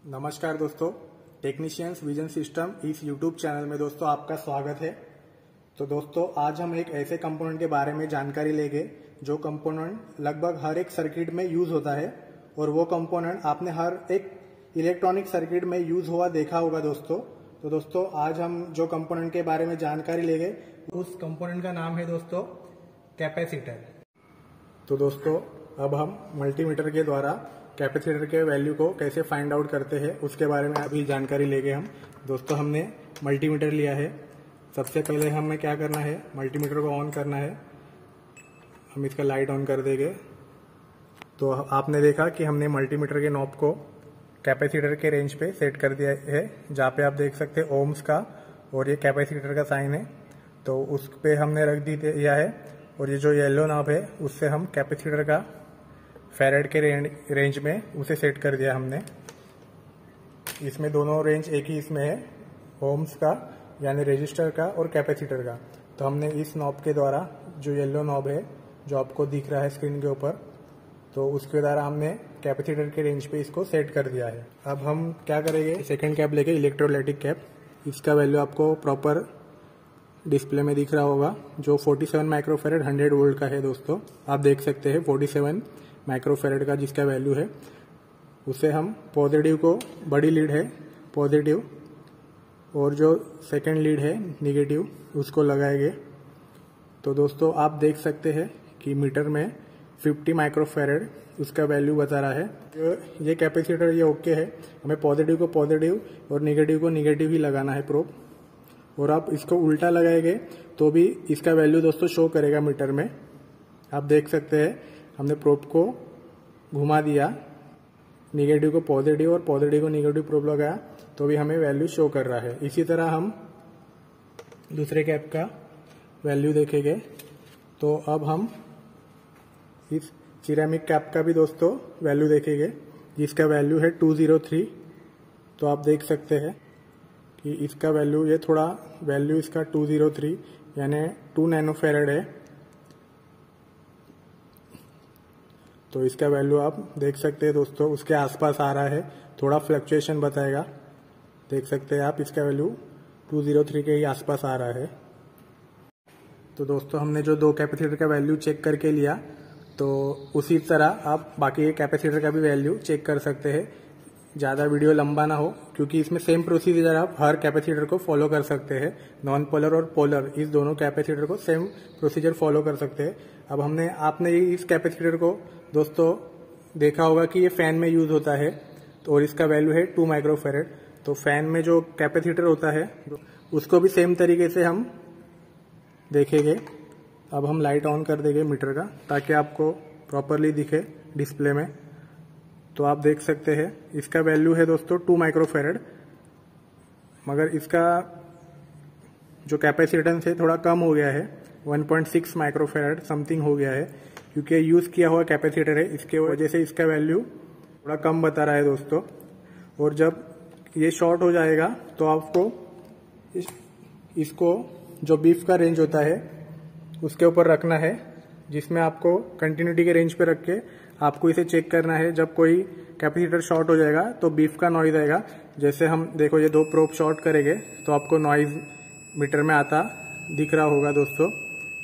नमस्कार दोस्तों, technicians vision system इस यूट्यूब चैनल में दोस्तों आपका स्वागत है। तो दोस्तों आज हम एक ऐसे कंपोनेंट के बारे में जानकारी लेंगे जो कंपोनेंट लगभग हर एक सर्किट में यूज होता है और वो कंपोनेंट आपने हर एक इलेक्ट्रॉनिक सर्किट में यूज हुआ देखा होगा दोस्तों। तो दोस्तों आज हम जो कंपोनेंट के बारे में जानकारी लेंगे उस कंपोनेंट का नाम है दोस्तों कैपेसिटर। तो दोस्तों अब हम मल्टीमीटर के द्वारा कैपेसिटर के वैल्यू को कैसे फाइंड आउट करते हैं उसके बारे में अभी जानकारी लेंगे हम। दोस्तों हमने मल्टीमीटर लिया है। सबसे पहले हमें क्या करना है, मल्टीमीटर को ऑन करना है। हम इसका लाइट ऑन कर देंगे। तो आपने देखा कि हमने मल्टीमीटर के नॉब को कैपेसिटर के रेंज पे सेट कर दिया है, जहाँ पे आप देख सकते हैं ओम्स का और ये कैपेसिटर का साइन है। तो उस पे हमने रख दिया है और ये जो येलो नॉब है उससे हम कैपेसिटर का फैरेड के रेंज में उसे सेट कर दिया हमने। इसमें दोनों रेंज एक ही इसमें है, ओम्स का यानी रेजिस्टर का और कैपेसिटर का। तो हमने इस नॉब के द्वारा जो येलो नॉब है जो आपको दिख रहा है स्क्रीन के ऊपर, तो उसके द्वारा हमने कैपेसिटर के रेंज पे इसको सेट कर दिया है। अब हम क्या करेंगे, सेकंड कैप लेके इलेक्ट्रोलाइटिक कैप, इसका वैल्यू आपको प्रॉपर डिस्प्ले में दिख रहा होगा जो 47 माइक्रोफेरेड 100 वोल्ट का है। दोस्तों आप देख सकते हैं 47 माइक्रोफेरेड का जिसका वैल्यू है, उसे हम पॉजिटिव को, बड़ी लीड है पॉजिटिव और जो सेकंड लीड है निगेटिव, उसको लगाएंगे। तो दोस्तों आप देख सकते हैं कि मीटर में 50 माइक्रोफेरेड उसका वैल्यू बता रहा है। ये कैपेसिटर ये ओके है, हमें पॉजिटिव को पॉजिटिव और निगेटिव को निगेटिव ही लगाना है प्रोब। और आप इसको उल्टा लगाएंगे तो भी इसका वैल्यू दोस्तों शो करेगा मीटर में। आप देख सकते हैं हमने प्रोब को घुमा दिया, निगेटिव को पॉजिटिव और पॉजिटिव को निगेटिव प्रोब लगाया तो भी हमें वैल्यू शो कर रहा है। इसी तरह हम दूसरे कैप का वैल्यू देखेंगे। तो अब हम इस सिरेमिक कैप का भी दोस्तों वैल्यू देखेंगे जिसका वैल्यू है 203। तो आप देख सकते हैं कि इसका वैल्यू, ये थोड़ा वैल्यू इसका 203 यानी 2 नैनोफेरेड है। तो इसका वैल्यू आप देख सकते हैं दोस्तों उसके आसपास आ रहा है, थोड़ा फ्लक्चुएशन बताएगा। देख सकते हैं आप इसका वैल्यू 203 के ही आसपास आ रहा है। तो दोस्तों हमने जो दो कैपेसिटर का वैल्यू चेक करके लिया, तो उसी तरह आप बाकी कैपेसिटर का भी वैल्यू चेक कर सकते हैं। ज़्यादा वीडियो लंबा ना हो क्योंकि इसमें सेम प्रोसीजर आप हर कैपेसिटर को फॉलो कर सकते हैं। नॉन पोलर और पोलर इस दोनों कैपेसिटर को सेम प्रोसीजर फॉलो कर सकते हैं। अब आपने इस कैपेसिटर को दोस्तों देखा होगा कि ये फैन में यूज होता है, तो और इसका वैल्यू है 2 माइक्रोफेरेड। तो फैन में जो कैपेसिटर होता है उसको भी सेम तरीके से हम देखेंगे। अब हम लाइट ऑन कर देंगे मीटर का ताकि आपको प्रॉपरली दिखे डिस्प्ले में। तो आप देख सकते हैं इसका वैल्यू है दोस्तों 2 माइक्रोफेरेड, मगर इसका जो कैपेसिटेंस है थोड़ा कम हो गया है, 1.6 माइक्रोफेरेड समथिंग हो गया है, क्योंकि यूज किया हुआ कैपेसिटर है, इसके वजह से इसका वैल्यू थोड़ा कम बता रहा है दोस्तों। और जब ये शॉर्ट हो जाएगा तो आपको इसको जो बीफ का रेंज होता है उसके ऊपर रखना है, जिसमें आपको कंटिन्यूटी के रेंज पे रख के आपको इसे चेक करना है। जब कोई कैपेसिटर शॉर्ट हो जाएगा तो बीफ का नॉइज आएगा। जैसे हम देखो ये दो प्रोब शॉर्ट करेंगे तो आपको नॉइज मीटर में आता दिख रहा होगा दोस्तों।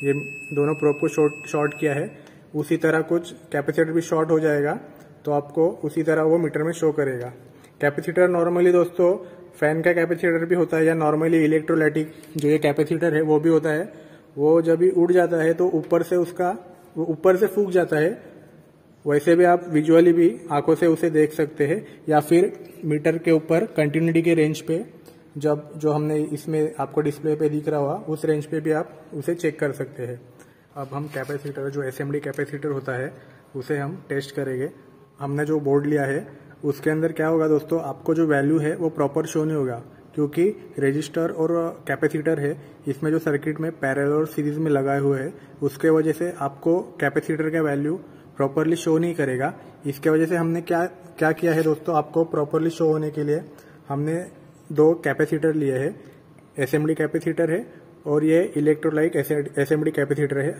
ये दोनों प्रोब को शॉर्ट किया है, उसी तरह कुछ कैपेसिटर भी शॉर्ट हो जाएगा तो आपको उसी तरह वो मीटर में शो करेगा। कैपेसिटर नॉर्मली दोस्तों फैन का कैपेसिटर भी होता है या नॉर्मली इलेक्ट्रोलाइटिक जो ये कैपेसिटर है वो भी होता है। वो जब भी उड़ जाता है तो ऊपर से फूक जाता है। वैसे भी आप विजुअली भी आंखों से उसे देख सकते हैं, या फिर मीटर के ऊपर कंटिन्यूटी के रेंज पे जब जो हमने इसमें आपको डिस्प्ले पे दिख रहा हुआ उस रेंज पे भी आप उसे चेक कर सकते हैं। अब हम कैपेसिटर जो एसएमडी कैपेसिटर होता है उसे हम टेस्ट करेंगे। हमने जो बोर्ड लिया है उसके अंदर क्या होगा दोस्तों, आपको जो वैल्यू है वो प्रॉपर शो नहीं होगा क्योंकि रेजिस्टर और कैपेसिटर है इसमें जो सर्किट में पैरेलल और सीरीज में लगाए हुए हैं, उसके वजह से आपको कैपेसिटर का वैल्यू प्रॉपरली शो नहीं करेगा। इसके वजह से हमने क्या किया है दोस्तों, आपको प्रॉपरली शो होने के लिए हमने दो कैपेसिटर लिए हैं। एसएमडी कैपेसिटर है और ये इलेक्ट्रोलाइट एसएमडी कैपेसिटर है।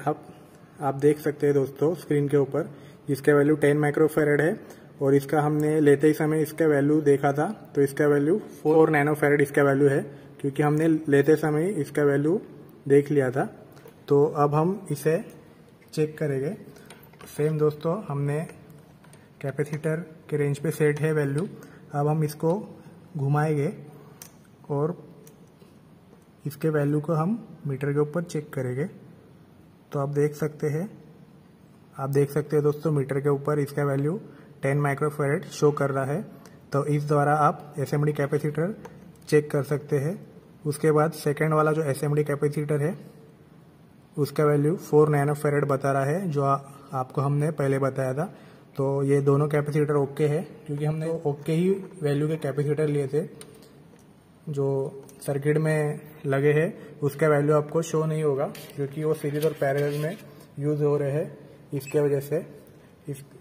आप देख सकते हैं दोस्तों स्क्रीन के ऊपर, जिसका वैल्यू 10 माइक्रोफेरेड है और इसका हमने लेते ही समय इसका वैल्यू देखा था, तो इसका वैल्यू 4 नैनोफैरेड इसका वैल्यू है, क्योंकि हमने लेते समय इसका वैल्यू देख लिया था। तो अब हम इसे चेक करेंगे। सेम दोस्तों, हमने कैपेसिटर के रेंज पे सेट है वैल्यू। अब हम इसको घुमाएंगे और इसके वैल्यू को हम मीटर के ऊपर चेक करेंगे। तो आप देख सकते हैं दोस्तों, मीटर के ऊपर इसका वैल्यू 10 माइक्रोफैरेड शो कर रहा है। तो इस द्वारा आप एसएमडी कैपेसिटर चेक कर सकते हैं। उसके बाद सेकेंड वाला जो एसएमडी कैपेसिटर है उसका वैल्यू 4 नैनोफैरेड बता रहा है, जो आपको हमने पहले बताया था। तो ये दोनों कैपेसिटर ओके है, क्योंकि हमने ओके ही वैल्यू के कैपेसिटर लिए थे। जो सर्किट में लगे हैं उसका वैल्यू आपको शो नहीं होगा, क्योंकि वो सीरीज और पैरेलल में यूज हो रहे हैं, इसके वजह से।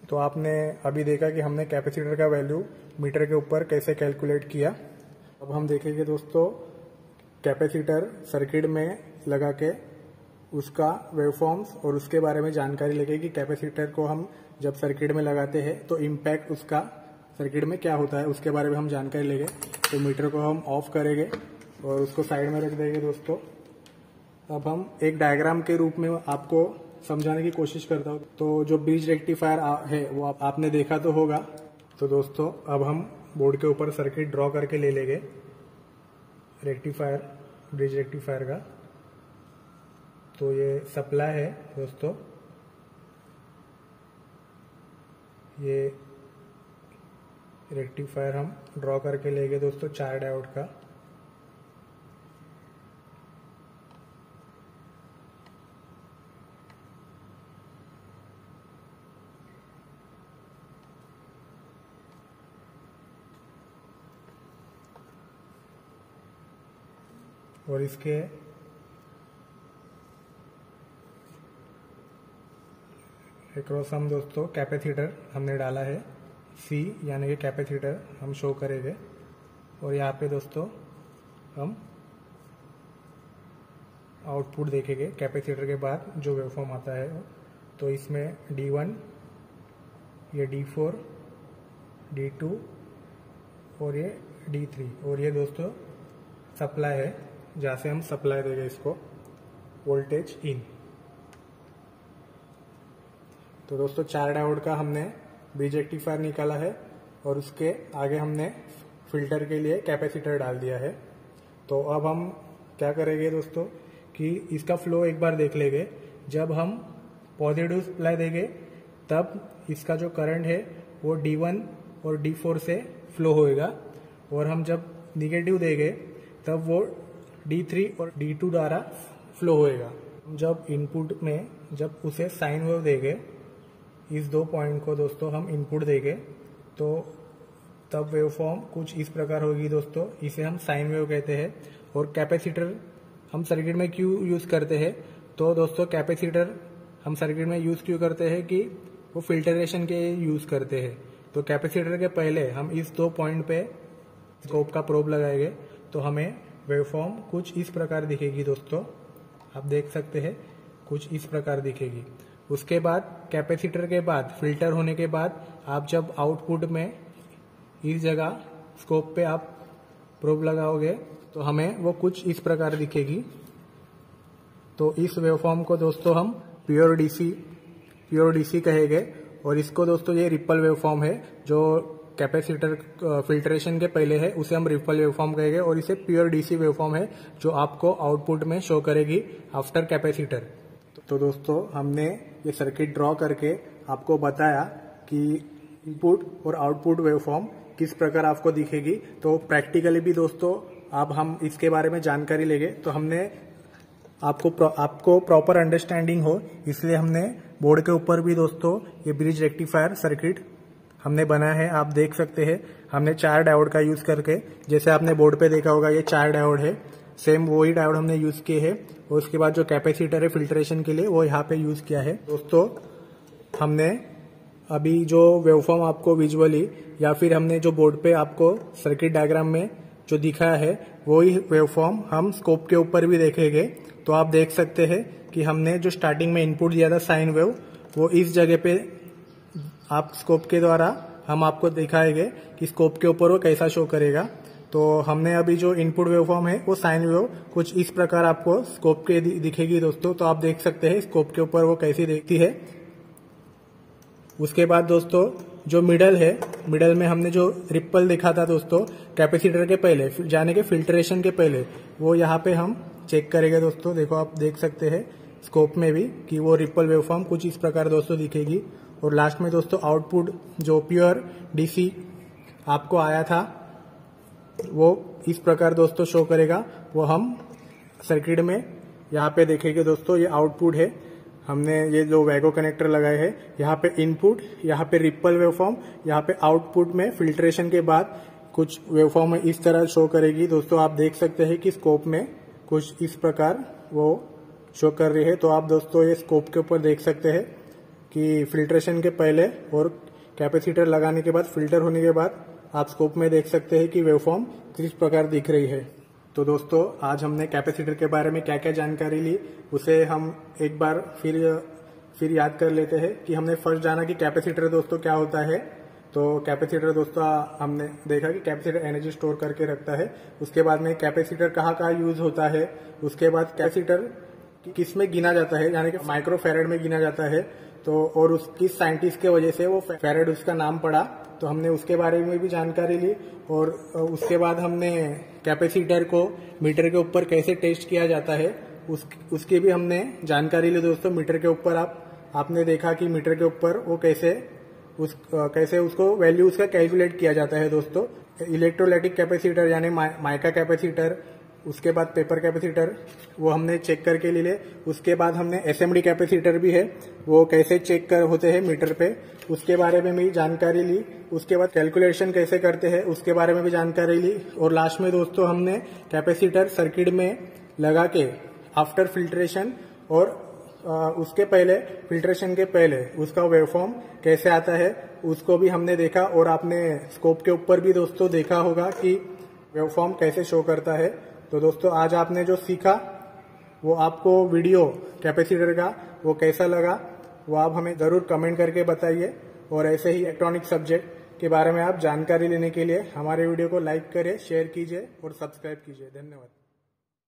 तो आपने अभी देखा कि हमने कैपेसिटर का वैल्यू मीटर के ऊपर कैसे कैलकुलेट किया। अब हम देखेंगे दोस्तों कैपेसिटर सर्किट में लगा के उसका वेवफॉर्म्स और उसके बारे में जानकारी लेंगे कि कैपेसिटर को हम जब सर्किट में लगाते हैं तो इम्पैक्ट उसका सर्किट में क्या होता है, उसके बारे में हम जानकारी लेंगे। तो मीटर को हम ऑफ करेंगे और उसको साइड में रख देंगे दोस्तों। अब हम एक डायग्राम के रूप में आपको समझाने की कोशिश करता हूँ। तो जो ब्रिज रेक्टिफायर है वो आपने देखा तो होगा। तो दोस्तों अब हम बोर्ड के ऊपर सर्किट ड्रॉ करके ले लेंगे रेक्टिफायर, ब्रिज रेक्टिफायर का। तो ये सप्लाई है दोस्तों, ये रेक्टिफायर हम ड्रॉ करके लेंगे दोस्तों 4 डायोड का। और इसके एक्रॉस हम दोस्तों कैपेसिटर हमने डाला है C, यानी कि कैपेसिटर हम शो करेंगे। और यहाँ पे दोस्तों हम आउटपुट देखेंगे कैपेसिटर के बाद जो वेवफॉर्म आता है। तो इसमें D1, ये D4, D2 और ये D3, और ये दोस्तों सप्लाई है, जहाँ से हम सप्लाई देंगे इसको वोल्टेज इन। तो दोस्तों 4 डायोड का हमने ब्रिज रेक्टिफायर निकाला है और उसके आगे हमने फिल्टर के लिए कैपेसिटर डाल दिया है। तो अब हम क्या करेंगे दोस्तों कि इसका फ्लो एक बार देख लेंगे। जब हम पॉजिटिव सप्लाई देंगे तब इसका जो करंट है वो D1 और D4 से फ्लो होएगा, और हम जब निगेटिव देंगे तब वो D3 और D2 द्वारा फ्लो होएगा। जब इनपुट में जब उसे साइन वेव देंगे, इस 2 पॉइंट को दोस्तों हम इनपुट देंगे, तो तब वेवफॉर्म कुछ इस प्रकार होगी दोस्तों। इसे हम साइन वेव कहते हैं। और कैपेसिटर हम सर्किट में क्यों यूज करते हैं? तो दोस्तों कैपेसिटर हम सर्किट में यूज क्यों करते हैं कि वो फिल्टरेशन के यूज करते हैं। तो कैपेसिटर के पहले हम इस 2 पॉइंट पे स्कोप का प्रोब लगाएंगे, तो हमें वेवफॉर्म कुछ इस प्रकार दिखेगी दोस्तों। आप देख सकते हैं कुछ इस प्रकार दिखेगी। उसके बाद कैपेसिटर के बाद फिल्टर होने के बाद आप जब आउटपुट में इस जगह स्कोप पे आप प्रोब लगाओगे तो हमें वो कुछ इस प्रकार दिखेगी। तो इस वेवफॉर्म को दोस्तों हम प्योर डीसी कहेंगे। और इसको दोस्तों ये रिपल वेवफॉर्म है, जो कैपेसिटर फिल्ट्रेशन के पहले है उसे हम रिपल वेवफॉर्म कहेंगे, और इसे प्योर डीसी वेवफॉर्म है जो आपको आउटपुट में शो करेगी आफ्टर कैपेसिटर। तो दोस्तों हमने ये सर्किट ड्रॉ करके आपको बताया कि इनपुट और आउटपुट वेवफॉर्म किस प्रकार आपको दिखेगी। तो प्रैक्टिकली भी दोस्तों अब हम इसके बारे में जानकारी लेंगे। तो हमने आपको प्रॉपर अंडरस्टैंडिंग हो इसलिए हमने बोर्ड के ऊपर भी दोस्तों ये ब्रिज रेक्टिफायर सर्किट हमने बनाया है। आप देख सकते हैं हमने 4 डायोड का यूज करके, जैसे आपने बोर्ड पे देखा होगा ये 4 डायोड है, सेम वही डायोड हमने यूज किए हैं। और उसके बाद जो कैपेसिटर है फिल्ट्रेशन के लिए वो यहाँ पे यूज किया है। दोस्तों हमने अभी जो वेवफॉर्म आपको विजुअली या फिर हमने जो बोर्ड पे आपको सर्किट डायग्राम में जो दिखाया है वही वेवफॉर्म हम स्कोप के ऊपर भी देखेंगे। तो आप देख सकते हैं कि हमने जो स्टार्टिंग में इनपुट दिया था साइन वेव, वो इस जगह पे आप स्कोप के द्वारा हम आपको दिखाएंगे कि स्कोप के ऊपर वो कैसा शो करेगा। तो हमने अभी जो इनपुट वेवफॉर्म है वो साइन वेव कुछ इस प्रकार आपको स्कोप के दिखेगी दोस्तों। तो आप देख सकते हैं स्कोप के ऊपर वो कैसी दिखती है। उसके बाद दोस्तों जो मिडल है, मिडल में हमने जो रिप्पल दिखा था दोस्तों कैपेसिटर के पहले जाने के फिल्ट्रेशन के पहले, वो यहाँ पे हम चेक करेंगे दोस्तों। देखो आप देख सकते हैं स्कोप में भी कि वो रिप्पल वेवफॉर्म कुछ इस प्रकार दोस्तों दिखेगी। और लास्ट में दोस्तों आउटपुट जो प्योर डीसी आपको आया था वो इस प्रकार दोस्तों शो करेगा। वो हम सर्किट में यहाँ पे देखेंगे दोस्तों। ये आउटपुट है, हमने ये जो वैगो कनेक्टर लगाए हैं, यहाँ पे इनपुट, यहाँ पे रिप्पल वेवफॉर्म, यहाँ पे आउटपुट में फिल्ट्रेशन के बाद कुछ वेवफॉर्म इस तरह शो करेगी दोस्तों। आप देख सकते हैं कि स्कोप में कुछ इस प्रकार वो शो कर रही है। तो आप दोस्तों ये स्कोप के ऊपर देख सकते हैं कि फिल्ट्रेशन के पहले और कैपेसिटर लगाने के बाद, फिल्टर होने के बाद आप स्कोप में देख सकते हैं कि वेवफॉर्म किस प्रकार दिख रही है। तो दोस्तों आज हमने कैपेसिटर के बारे में क्या क्या जानकारी ली उसे हम एक बार फिर याद कर लेते हैं कि हमने फर्स्ट जाना कि कैपेसिटर दोस्तों क्या होता है। तो कैपेसिटर दोस्तों हमने देखा कि कैपेसिटर एनर्जी स्टोर करके रखता है। उसके बाद में कैपेसिटर कहाँ यूज होता है, उसके बाद कैपेसिटर किस में गिना जाता है, यानी कि माइक्रो फैरेड में गिना जाता है। तो और उसकी साइंटिस्ट के वजह से वो फैरेड उसका नाम पड़ा, तो हमने उसके बारे में भी जानकारी ली। और उसके बाद हमने कैपेसिटर को मीटर के ऊपर कैसे टेस्ट किया जाता है उसकी भी हमने जानकारी ली दोस्तों। मीटर के ऊपर आपने देखा कि मीटर के ऊपर वो कैसे उसको वैल्यू उसका कैलकुलेट किया जाता है दोस्तों। इलेक्ट्रोलाइटिक कैपेसिटर यानी माइका कैपेसिटर, उसके बाद पेपर कैपेसिटर वो हमने चेक करके ले ले। उसके बाद हमने एसएमडी कैपेसिटर भी है, वो कैसे चेक होते हैं मीटर पे, उसके बारे में भी जानकारी ली। उसके बाद कैलकुलेशन कैसे करते हैं उसके बारे में भी जानकारी ली। और लास्ट में दोस्तों हमने कैपेसिटर सर्किट में लगा के आफ्टर फिल्ट्रेशन और उसके पहले, फिल्ट्रेशन के पहले उसका वेवफॉर्म कैसे आता है उसको भी हमने देखा। और आपने स्कोप के ऊपर भी दोस्तों देखा होगा कि वेवफॉर्म कैसे शो करता है। तो दोस्तों आज आपने जो सीखा वो आपको वीडियो कैपेसिटर का वो कैसा लगा वो आप हमें जरूर कमेंट करके बताइए। और ऐसे ही इलेक्ट्रॉनिक सब्जेक्ट के बारे में आप जानकारी लेने के लिए हमारे वीडियो को लाइक करें, शेयर कीजिए और सब्सक्राइब कीजिए। धन्यवाद।